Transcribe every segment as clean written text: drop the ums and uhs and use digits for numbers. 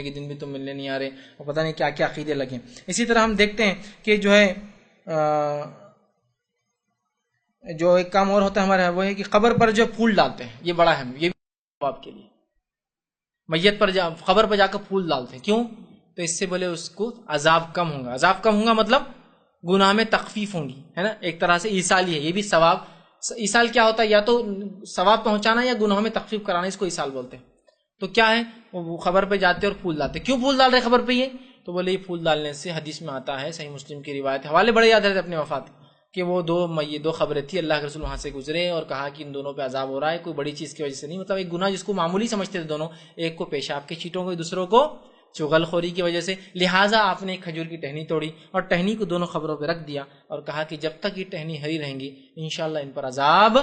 کے دن بھی تم ملنے نہیں آ رہے، اور پتہ نہیں کیا کیا عقیدے لگے. اسی طرح ہم دیکھتے ہیں کہ جو ہے جو ایک کام اور ہوتا ہے ہمارا، وہ ہے کہ قبر پر جو پھول ڈالتے ہیں. یہ بڑا اہم، یہ بھی آپ کے لیے میت پر قبر پر جا کر پھول ڈالتے ہیں. کیوں؟ تو اس سے بولے اس کو عذاب کم ہوگا. عذاب کم ہوگا مطلب گناہ میں تخفیف ہوں گی، ہے نا. ایک طرح سے ایصال ہی ہے، یہ بھی ثواب. ایصال کیا ہوتا ہے؟ یا تو ثواب پہنچانا یا گناہوں میں تخفیف کرانا، اس کو ایصال بولتے ہیں. تو کیا ہے، وہ خبر پہ جاتے اور پھول ڈالتے. کیوں پھول ڈال رہے خبر پہ؟ یہ تو بولے یہ پھول ڈالنے سے حدیث میں آتا ہے، صحیح مسلم کی روایت، حوالے بڑے یاد رہتے اپنے وفات کہ وہ دو خبریں تھی، اللہ کے رسول وہاں سے گزرے اور کہا کہ ان دونوں پہ عذاب ہو رہا ہے، کوئی بڑی چیز کی وجہ سے نہیں، مطلب ایک گناہ جس کو معمولی سمجھتے تھے دونوں، ایک کو پیشاب کے چیٹوں کو، دوسروں کو چغل خوری کی وجہ سے. لہٰذا آپ نے ایک کھجور کی ٹہنی توڑی اور ٹہنی کو دونوں خبروں پہ رکھ دیا اور کہا کہ جب تک یہ ٹہنی ہری رہیں گی انشاءاللہ ان پر عذاب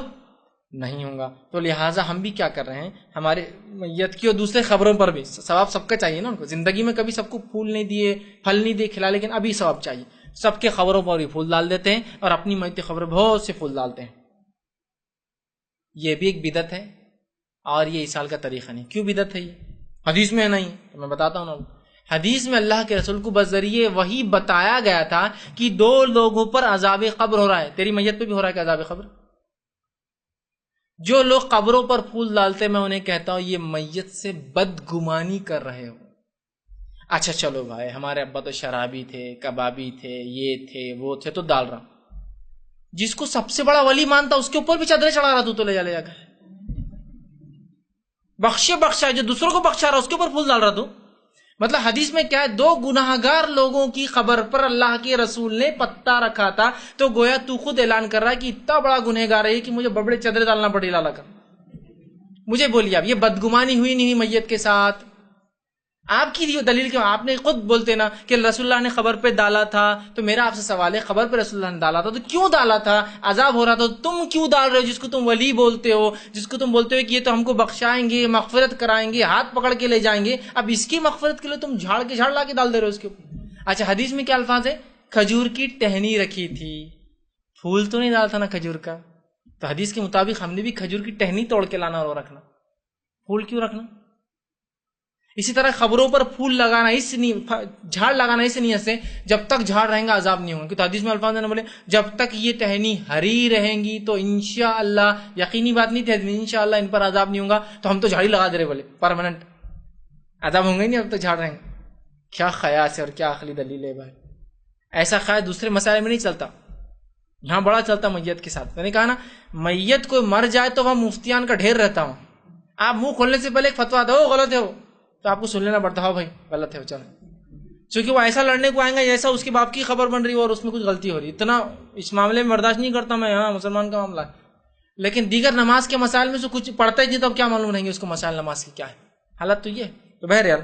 نہیں ہوگا. تو لہٰذا ہم بھی کیا کر رہے ہیں، ہمارے میت کی اور دوسرے خبروں پر بھی ثواب سب کا چاہیے نا. ان کو زندگی میں کبھی سب کو پھول نہیں دیے، پھل نہیں دیے، کھلا، لیکن ابھی ثواب چاہیے. سب کے خبروں پر بھی پھول ڈال دیتے ہیں اور اپنی میت کی خبریں بہت سے پھول ڈالتے ہیں. یہ بھی ایک بدعت ہے اور یہ ایصال کا طریقہ نہیں. کیوں بدعت ہے؟ یہ حدیث میں نہیں، تو میں بتاتا ہوں نا. حدیث میں اللہ کے رسول کو بذریعے وحی بتایا گیا تھا کہ دو لوگوں پر عذاب قبر ہو رہا ہے. تیری میت پہ بھی ہو رہا ہے کہ عذاب قبر؟ جو لوگ قبروں پر پھول ڈالتے، میں انہیں کہتا ہوں یہ میت سے بدگمانی کر رہے ہو. اچھا چلو بھائی، ہمارے ابا تو شرابی تھے، کبابی تھے، یہ تھے وہ تھے، تو ڈال رہا. جس کو سب سے بڑا ولی مانتا اس کے اوپر بھی چادریں چڑھا رہا، تو لے جا کر بخشا جو دوسروں کو بخشا رہا اس کے اوپر پھول ڈال رہا تو. مطلب حدیث میں کیا ہے، دو گناہگار لوگوں کی خبر پر اللہ کے رسول نے پتا رکھا تھا، تو گویا تو خود اعلان کر رہا ہے کہ اتنا بڑا گنہگار ہے کہ مجھے بڑے چادریں ڈالنا پڑی لالا کر. مجھے بولیے اب یہ بدگمانی ہوئی نہیں میت کے ساتھ؟ آپ کی دلیل کیوں؟ آپ نے خود بولتے نا کہ رسول اللہ نے خبر پہ ڈالا تھا. تو میرا آپ سے سوال ہے، خبر پہ رسول اللہ نے ڈالا تھا تو کیوں ڈالا تھا؟ عذاب ہو رہا تھا، تم کیوں ڈال رہے ہو؟ جس کو تم ولی بولتے ہو، جس کو تم بولتے ہو کہ یہ تو ہم کو بخشائیں گے، مغفرت کرائیں گے، ہاتھ پکڑ کے لے جائیں گے، اب اس کی مغفرت کے لیے تم جھاڑ کے لا کے ڈال دے رہے ہو اس کے اوپر. اچھا حدیث میں کیا الفاظ ہے؟ کھجور کی ٹہنی رکھی تھی، پھول تو نہیں ڈالا تھا نا کھجور کا. تو حدیث کے مطابق ہم نے بھی کھجور کی ٹہنی توڑ کے لانا اور رکھنا، پھول کیوں رکھنا؟ اسی طرح خبروں پر پھول لگانا جھاڑ لگانا اس نیت سے جب تک جھاڑ رہیں گا عذاب نہیں ہوگا. کیونکہ حدیث میں الفاظ نے بولے جب تک یہ ٹہنی ہری رہیں گی تو انشاءاللہ، یقینی بات نہیں تھی، انشاءاللہ ان پر عذاب نہیں ہوگا. تو ہم تو جھاڑی لگا دے رہے، بولے پرماننٹ عذاب ہوں گے نہیں اب تک جھاڑ رہیں گے. کیا خیاس ہے اور کیا عقلی دلیل ہے بھائی. ایسا خیال دوسرے مسائل میں نہیں چلتا، یہاں بڑا چلتا میت کے ساتھ. میں نے کہا نا میت کوئی مر جائے تو وہاں مفتیان کا ڈھیر رہتا ہوں. آپ منہ کھولنے سے پہلے ایک فتوا دو غلط ہے وہ، تو آپ کو سن لینا پڑتا ہے بھائی غلط ہے چلو، چونکہ وہ ایسا لڑنے کو آئیں گا جیسا اس کے باپ کی خبر بن رہی ہے اور اس میں کچھ غلطی ہو رہی ہے. اتنا اس معاملے میں برداشت نہیں کرتا میں، ہاں مسلمان کا معاملہ ہے. لیکن دیگر نماز کے مسائل میں سے کچھ پڑھتا ہی نہیں تو کیا معلوم رہیں گے اس کو مسائل نماز کی کیا ہے حالت. تو یہ تو بہرحال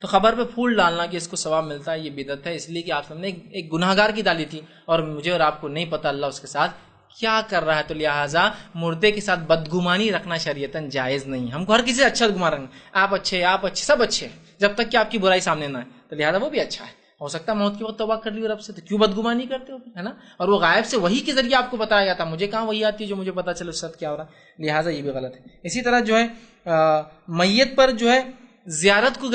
تو خبر پہ پھول ڈالنا کہ اس کو ثواب ملتا ہے یہ بدعت ہے، اس لیے کہ آپ سب نے ایک گناہگار کی ڈالی تھی اور مجھے اور آپ کو نہیں پتا اللہ اس کے ساتھ کیا کر رہا ہے. تو لہٰذا مردے کے ساتھ بدگمانی رکھنا شریعتاً جائز نہیں. ہم کو ہر کسی سے اچھا گمان رکھنا، آپ اچھے سب اچھے جب تک کہ آپ کی برائی سامنے نہ آئے. تو لہٰذا وہ بھی اچھا ہے، ہو سکتا ہے موت کے وقت توبہ کر لی رب سے، تو کیوں بدگمانی کرتے ہو، ہے نا. اور وہ غائب سے وحی کے ذریعے آپ کو بتایا گیا تھا، مجھے کہاں وہی آتی ہے جو مجھے پتا چلے اس وقت کیا ہو رہا ہے. لہٰذا یہ بھی غلط ہے. اسی طرح جو ہے میت پر جو ہے زیارت کو